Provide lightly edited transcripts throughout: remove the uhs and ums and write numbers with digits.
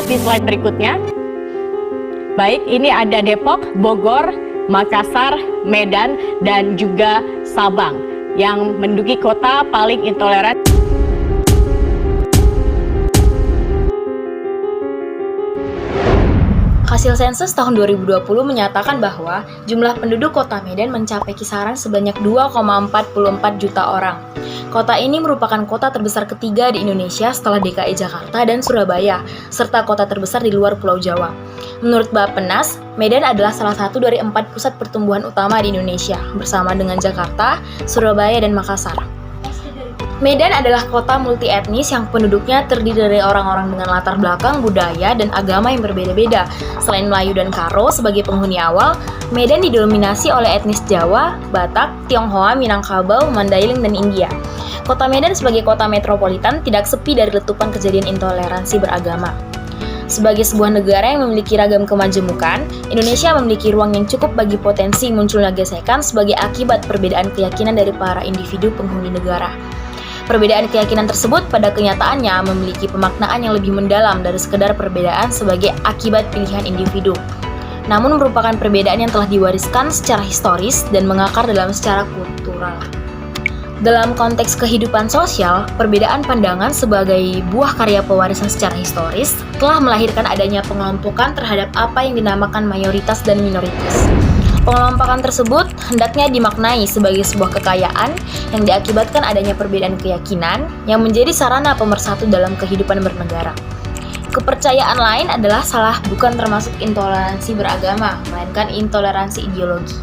lihat di slide berikutnya. Baik, ini ada Depok, Bogor, Makassar, Medan, dan juga Sabang yang menduduki kota paling intoleran. Hasil sensus tahun 2020 menyatakan bahwa jumlah penduduk kota Medan mencapai kisaran sebanyak 2,44 juta orang. Kota ini merupakan kota terbesar ketiga di Indonesia setelah DKI Jakarta dan Surabaya, serta kota terbesar di luar Pulau Jawa. Menurut Bappenas, Medan adalah salah satu dari 4 pusat pertumbuhan utama di Indonesia, bersama dengan Jakarta, Surabaya, dan Makassar. Medan adalah kota multi-etnis yang penduduknya terdiri dari orang-orang dengan latar belakang, budaya, dan agama yang berbeda-beda. Selain Melayu dan Karo sebagai penghuni awal, Medan didominasi oleh etnis Jawa, Batak, Tionghoa, Minangkabau, Mandailing, dan India. Kota Medan sebagai kota metropolitan tidak sepi dari letupan kejadian intoleransi beragama. Sebagai sebuah negara yang memiliki ragam kemajemukan, Indonesia memiliki ruang yang cukup bagi potensi munculnya gesekan sebagai akibat perbedaan keyakinan dari para individu penghuni negara. Perbedaan keyakinan tersebut pada kenyataannya memiliki pemaknaan yang lebih mendalam dari sekedar perbedaan sebagai akibat pilihan individu. Namun merupakan perbedaan yang telah diwariskan secara historis dan mengakar dalam secara kultural. Dalam konteks kehidupan sosial, perbedaan pandangan sebagai buah karya pewarisan secara historis telah melahirkan adanya pengelompokan terhadap apa yang dinamakan mayoritas dan minoritas. Pengelompokan tersebut hendaknya dimaknai sebagai sebuah kekayaan yang diakibatkan adanya perbedaan keyakinan yang menjadi sarana pemersatu dalam kehidupan bernegara. Kepercayaan lain adalah salah bukan termasuk intoleransi beragama, melainkan intoleransi ideologi.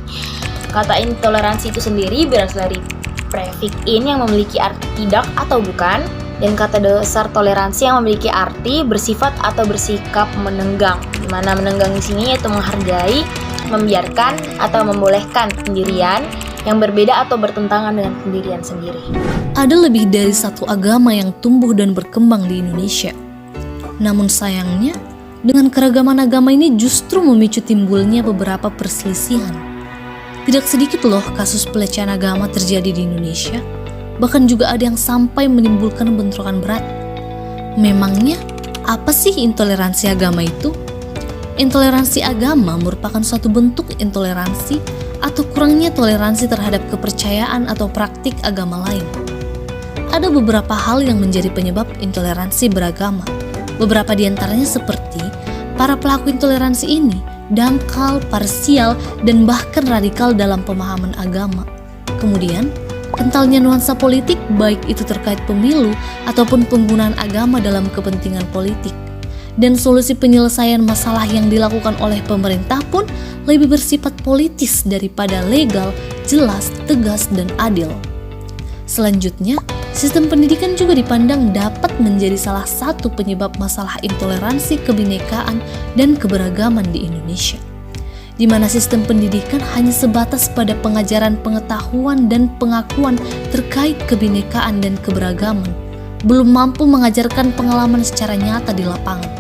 Kata intoleransi itu sendiri berasal dari prefix in yang memiliki arti tidak atau bukan, dan kata dasar toleransi yang memiliki arti bersifat atau bersikap menenggang, di mana menenggang di sini yaitu menghargai, membiarkan atau membolehkan pendirian yang berbeda atau bertentangan dengan pendirian sendiri. Ada lebih dari satu agama yang tumbuh dan berkembang di Indonesia. Namun sayangnya, dengan keragaman agama ini justru memicu timbulnya beberapa perselisihan. Tidak sedikit loh kasus pelecehan agama terjadi di Indonesia, bahkan juga ada yang sampai menimbulkan bentrokan berat. Memangnya, apa sih intoleransi agama itu? Intoleransi agama merupakan suatu bentuk intoleransi atau kurangnya toleransi terhadap kepercayaan atau praktik agama lain. Ada beberapa hal yang menjadi penyebab intoleransi beragama. Beberapa di antaranya seperti para pelaku intoleransi ini dangkal, parsial, dan bahkan radikal dalam pemahaman agama. Kemudian, kentalnya nuansa politik baik itu terkait pemilu ataupun penggunaan agama dalam kepentingan politik. Dan solusi penyelesaian masalah yang dilakukan oleh pemerintah pun lebih bersifat politis daripada legal, jelas, tegas, dan adil. Selanjutnya, sistem pendidikan juga dipandang dapat menjadi salah satu penyebab masalah intoleransi kebinekaan dan keberagaman di Indonesia, di mana sistem pendidikan hanya sebatas pada pengajaran pengetahuan dan pengakuan terkait kebinekaan dan keberagaman, belum mampu mengajarkan pengalaman secara nyata di lapangan.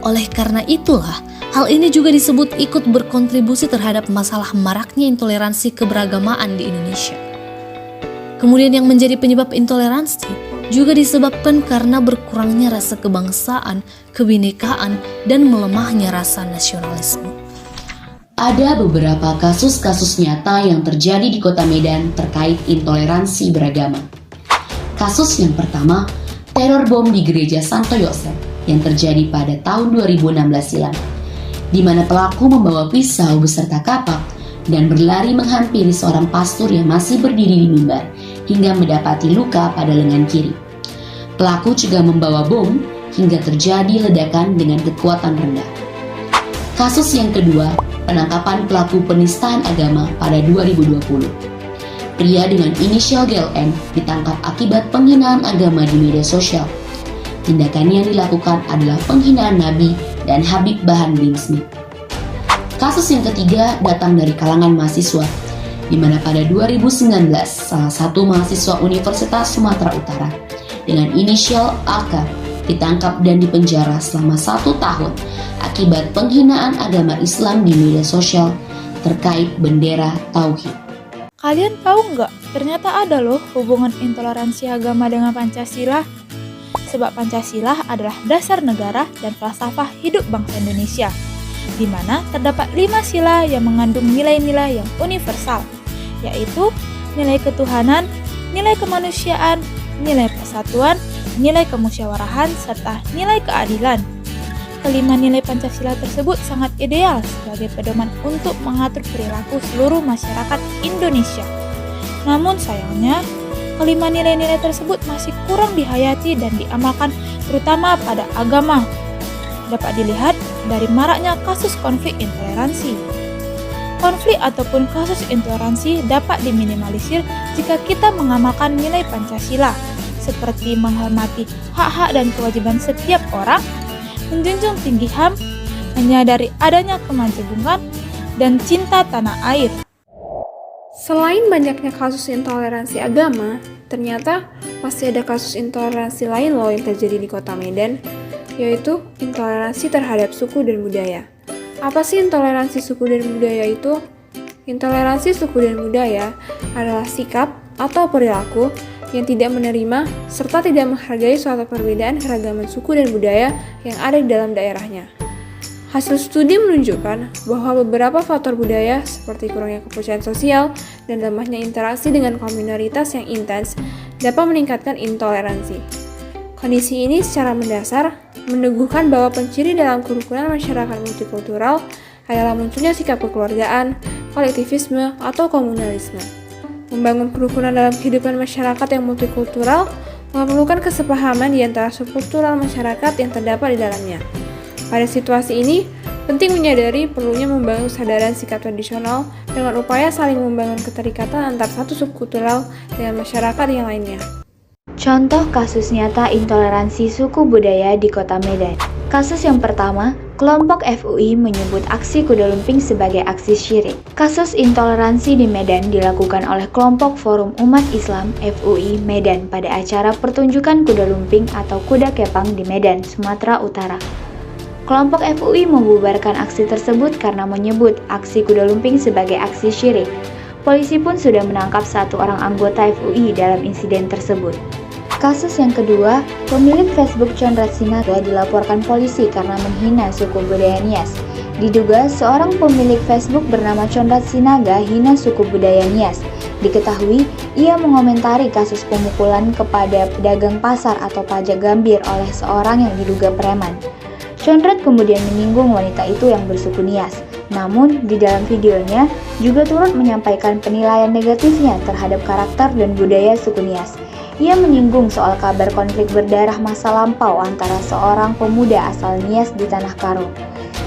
Oleh karena itulah, hal ini juga disebut ikut berkontribusi terhadap masalah maraknya intoleransi keberagamaan di Indonesia. Kemudian yang menjadi penyebab intoleransi juga disebabkan karena berkurangnya rasa kebangsaan, kebinekaan, dan melemahnya rasa nasionalisme. Ada beberapa kasus-kasus nyata yang terjadi di Kota Medan terkait intoleransi beragama. Kasus yang pertama, teror bom di Gereja Santo Yosef yang terjadi pada tahun 2016 silam, di mana pelaku membawa pisau beserta kapak dan berlari menghampiri seorang pastor yang masih berdiri di mimbar hingga mendapati luka pada lengan kiri. Pelaku juga membawa bom hingga terjadi ledakan dengan kekuatan rendah. Kasus yang kedua, penangkapan pelaku penistaan agama pada 2020. Pria dengan inisial GLN ditangkap akibat penghinaan agama di media sosial. Tindakan yang dilakukan adalah penghinaan Nabi dan Habib Bahar bin Smith. Kasus yang ketiga datang dari kalangan mahasiswa, di mana pada 2019 salah satu mahasiswa Universitas Sumatera Utara dengan inisial AK ditangkap dan dipenjara selama 1 tahun akibat penghinaan agama Islam di media sosial terkait bendera Tauhid. Kalian tahu nggak? Ternyata ada loh hubungan intoleransi agama dengan Pancasila. sebab Pancasila adalah dasar negara dan falsafah hidup bangsa Indonesia, di mana terdapat 5 sila yang mengandung nilai-nilai yang universal, yaitu nilai ketuhanan, nilai kemanusiaan, nilai persatuan, nilai kemusyawarahan, serta nilai keadilan. Kelima nilai Pancasila tersebut sangat ideal sebagai pedoman untuk mengatur perilaku seluruh masyarakat Indonesia. Namun sayangnya, kelima nilai-nilai tersebut masih kurang dihayati dan diamalkan terutama pada agama. Dapat dilihat dari maraknya kasus konflik intoleransi. Konflik ataupun kasus intoleransi dapat diminimalisir jika kita mengamalkan nilai Pancasila, seperti menghormati hak-hak dan kewajiban setiap orang, menjunjung tinggi HAM, menyadari adanya kemanjemukan, dan cinta tanah air. Selain banyaknya kasus intoleransi agama, ternyata masih ada kasus intoleransi lain loh yang terjadi di Kota Medan, yaitu intoleransi terhadap suku dan budaya. Apa sih intoleransi suku dan budaya itu? Intoleransi suku dan budaya adalah sikap atau perilaku yang tidak menerima serta tidak menghargai suatu perbedaan keragaman suku dan budaya yang ada di dalam daerahnya. Hasil studi menunjukkan bahwa beberapa faktor budaya seperti kurangnya kepercayaan sosial dan lemahnya interaksi dengan komunitas yang intens dapat meningkatkan intoleransi. Kondisi ini secara mendasar meneguhkan bahwa penciri dalam kerukunan masyarakat multikultural adalah munculnya sikap kekeluargaan, kolektivisme, atau komunalisme. Membangun kerukunan dalam kehidupan masyarakat yang multikultural memerlukan kesepahaman di antara subkultural masyarakat yang terdapat di dalamnya. Pada situasi ini, penting menyadari perlunya membangun kesadaran sikap tradisional dengan upaya saling membangun keterikatan antar satu subkultural dengan masyarakat yang lainnya. Contoh kasus nyata intoleransi suku budaya di Kota Medan. Kasus yang pertama, kelompok FUI menyebut aksi kuda lumping sebagai aksi syirik. Kasus intoleransi di Medan dilakukan oleh kelompok Forum Umat Islam FUI Medan pada acara pertunjukan kuda lumping atau kuda kepang di Medan, Sumatera Utara. Kelompok FUI membubarkan aksi tersebut karena menyebut aksi kuda lumping sebagai aksi syirik. Polisi pun sudah menangkap 1 orang anggota FUI dalam insiden tersebut. Kasus yang kedua, pemilik Facebook Conrad Sinaga dilaporkan polisi karena menghina suku budaya Nias. Diduga seorang pemilik Facebook bernama Conrad Sinaga hina suku budaya Nias. Diketahui, ia mengomentari kasus pemukulan kepada pedagang pasar atau pajak gambir oleh seorang yang diduga preman. Conrad kemudian menyinggung wanita itu yang bersuku Nias. Namun, di dalam videonya juga turut menyampaikan penilaian negatifnya terhadap karakter dan budaya suku Nias. Ia menyinggung soal kabar konflik berdarah masa lampau antara seorang pemuda asal Nias di Tanah Karo.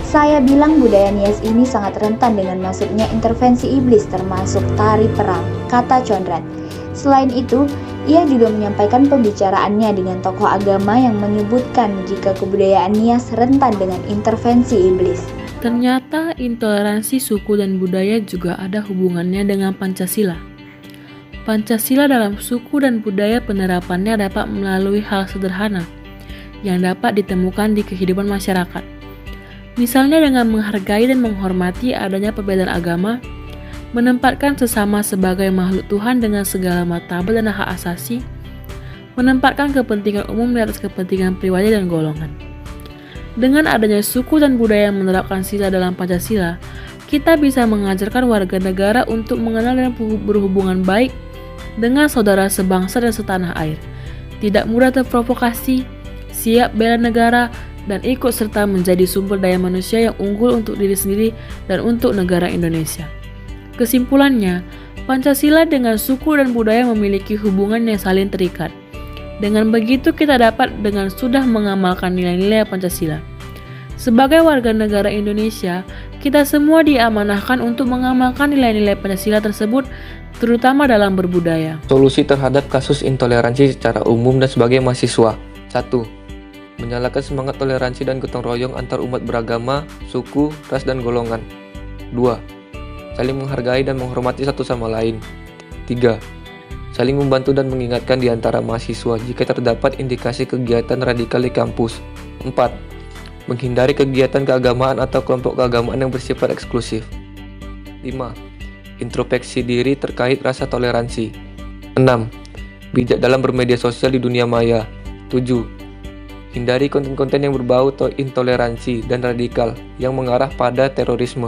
Saya bilang budaya Nias ini sangat rentan dengan masuknya intervensi iblis termasuk tari perang, kata Conrad. Selain itu, ia juga menyampaikan pembicaraannya dengan tokoh agama yang menyebutkan jika kebudayaan Nias rentan dengan intervensi iblis. Ternyata intoleransi suku dan budaya juga ada hubungannya dengan Pancasila. Pancasila dalam suku dan budaya penerapannya dapat melalui hal sederhana yang dapat ditemukan di kehidupan masyarakat. Misalnya dengan menghargai dan menghormati adanya perbedaan agama, menempatkan sesama sebagai makhluk Tuhan dengan segala martabat dan hak asasi, menempatkan kepentingan umum di atas kepentingan pribadi dan golongan. Dengan adanya suku dan budaya yang menerapkan sila dalam Pancasila, kita bisa mengajarkan warga negara untuk mengenal dan berhubungan baik dengan saudara sebangsa dan setanah air, tidak mudah terprovokasi, siap bela negara, dan ikut serta menjadi sumber daya manusia yang unggul untuk diri sendiri dan untuk negara Indonesia. Kesimpulannya, Pancasila dengan suku dan budaya memiliki hubungan yang saling terikat. Dengan begitu kita dapat dengan sudah mengamalkan nilai-nilai Pancasila. Sebagai warga negara Indonesia, kita semua diamanahkan untuk mengamalkan nilai-nilai Pancasila tersebut, terutama dalam berbudaya. Solusi terhadap kasus intoleransi secara umum dan sebagai mahasiswa. 1. Menyalakan semangat toleransi dan gotong royong antar umat beragama, suku, ras, dan golongan. 2. Saling menghargai dan menghormati satu sama lain. 3. Saling membantu dan mengingatkan di antara mahasiswa jika terdapat indikasi kegiatan radikal di kampus. 4. Menghindari kegiatan keagamaan atau kelompok keagamaan yang bersifat eksklusif. 5. Introspeksi diri terkait rasa toleransi. 6. Bijak dalam bermedia sosial di dunia maya. 7. Hindari konten-konten yang berbau intoleransi dan radikal yang mengarah pada terorisme.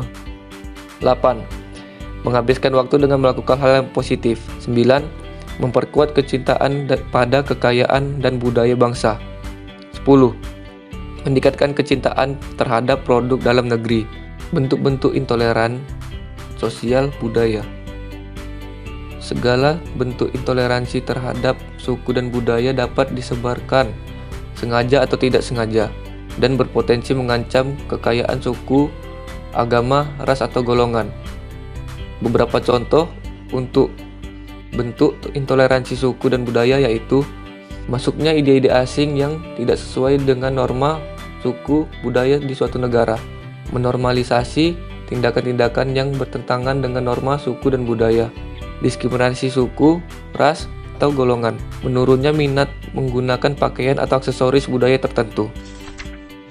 8. Menghabiskan waktu dengan melakukan hal yang positif. 9. Memperkuat kecintaan pada kekayaan dan budaya bangsa. 10. Meningkatkan kecintaan terhadap produk dalam negeri. Bentuk-bentuk intoleran sosial budaya. Segala bentuk intoleransi terhadap suku dan budaya dapat disebarkan, sengaja atau tidak sengaja, dan berpotensi mengancam kekayaan suku, agama, ras, atau golongan. Beberapa contoh untuk bentuk intoleransi suku dan budaya yaitu masuknya ide-ide asing yang tidak sesuai dengan norma suku budaya di suatu negara, menormalisasi tindakan-tindakan yang bertentangan dengan norma suku dan budaya, diskriminasi suku, ras, atau golongan, menurunnya minat menggunakan pakaian atau aksesoris budaya tertentu.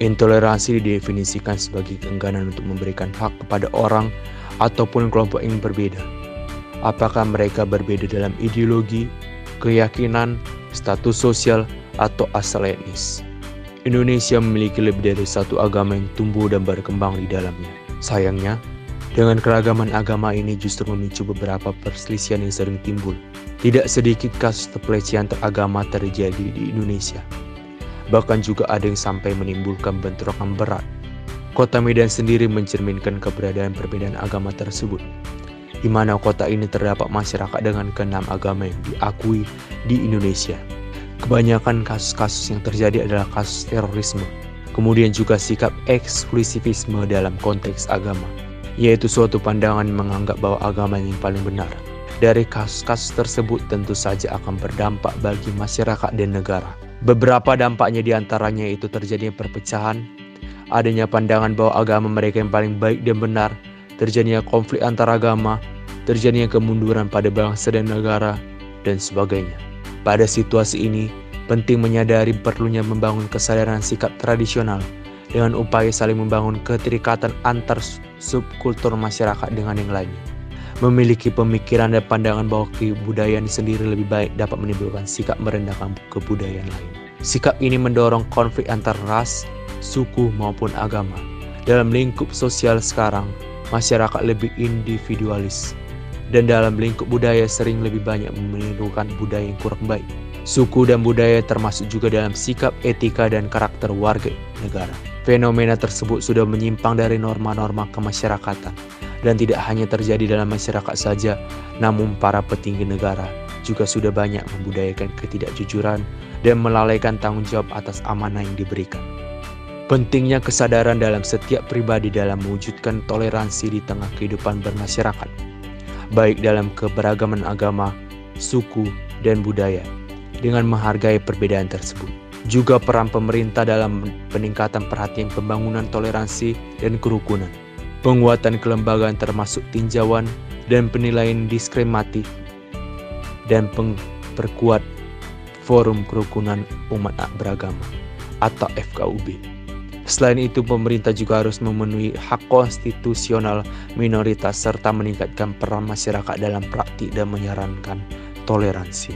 Intoleransi didefinisikan sebagai keengganan untuk memberikan hak kepada orang ataupun kelompok yang berbeda. Apakah mereka berbeda dalam ideologi, keyakinan, status sosial, atau asal etnis. Indonesia memiliki lebih dari satu agama yang tumbuh dan berkembang di dalamnya. Sayangnya, dengan keragaman agama ini justru memicu beberapa perselisihan yang sering timbul. Tidak sedikit kasus pelecehan teragama terjadi di Indonesia. Bahkan juga ada yang sampai menimbulkan bentrokan berat. Kota Medan sendiri mencerminkan keberadaan perbedaan agama tersebut, di mana kota ini terdapat masyarakat dengan ke-6 agama yang diakui di Indonesia. Kebanyakan kasus-kasus yang terjadi adalah kasus terorisme, kemudian juga sikap eksklusivisme dalam konteks agama, yaitu suatu pandangan menganggap bahwa agama yang paling benar. Dari kasus-kasus tersebut tentu saja akan berdampak bagi masyarakat dan negara. Beberapa dampaknya diantaranya itu terjadinya perpecahan, adanya pandangan bahwa agama mereka yang paling baik dan benar, terjadinya konflik antar agama, terjadinya kemunduran pada bangsa dan negara, dan sebagainya. Pada situasi ini, penting menyadari perlunya membangun kesadaran sikap tradisional dengan upaya saling membangun keterikatan antar subkultur masyarakat dengan yang lainnya. Memiliki pemikiran dan pandangan bahwa kebudayaan sendiri lebih baik dapat menimbulkan sikap merendahkan kebudayaan lain. Sikap ini mendorong konflik antar ras, suku maupun agama. Dalam lingkup sosial sekarang, masyarakat lebih individualis, dan dalam lingkup budaya sering lebih banyak menirukan budaya yang kurang baik. Suku dan budaya termasuk juga dalam sikap, etika, dan karakter warga negara. Fenomena tersebut sudah menyimpang dari norma-norma kemasyarakatan, dan tidak hanya terjadi dalam masyarakat saja, namun para petinggi negara juga sudah banyak membudayakan ketidakjujuran dan melalaikan tanggung jawab atas amanah yang diberikan. Pentingnya kesadaran dalam setiap pribadi dalam mewujudkan toleransi di tengah kehidupan bermasyarakat, baik dalam keberagaman agama, suku, dan budaya, dengan menghargai perbedaan tersebut. Juga peran pemerintah dalam peningkatan perhatian pembangunan toleransi dan kerukunan, penguatan kelembagaan termasuk tinjauan dan penilaian diskriminatif, dan memperkuat Forum Kerukunan Umat Beragama atau FKUB. Selain itu, pemerintah juga harus memenuhi hak konstitusional minoritas serta meningkatkan peran masyarakat dalam praktik dan menyarankan toleransi.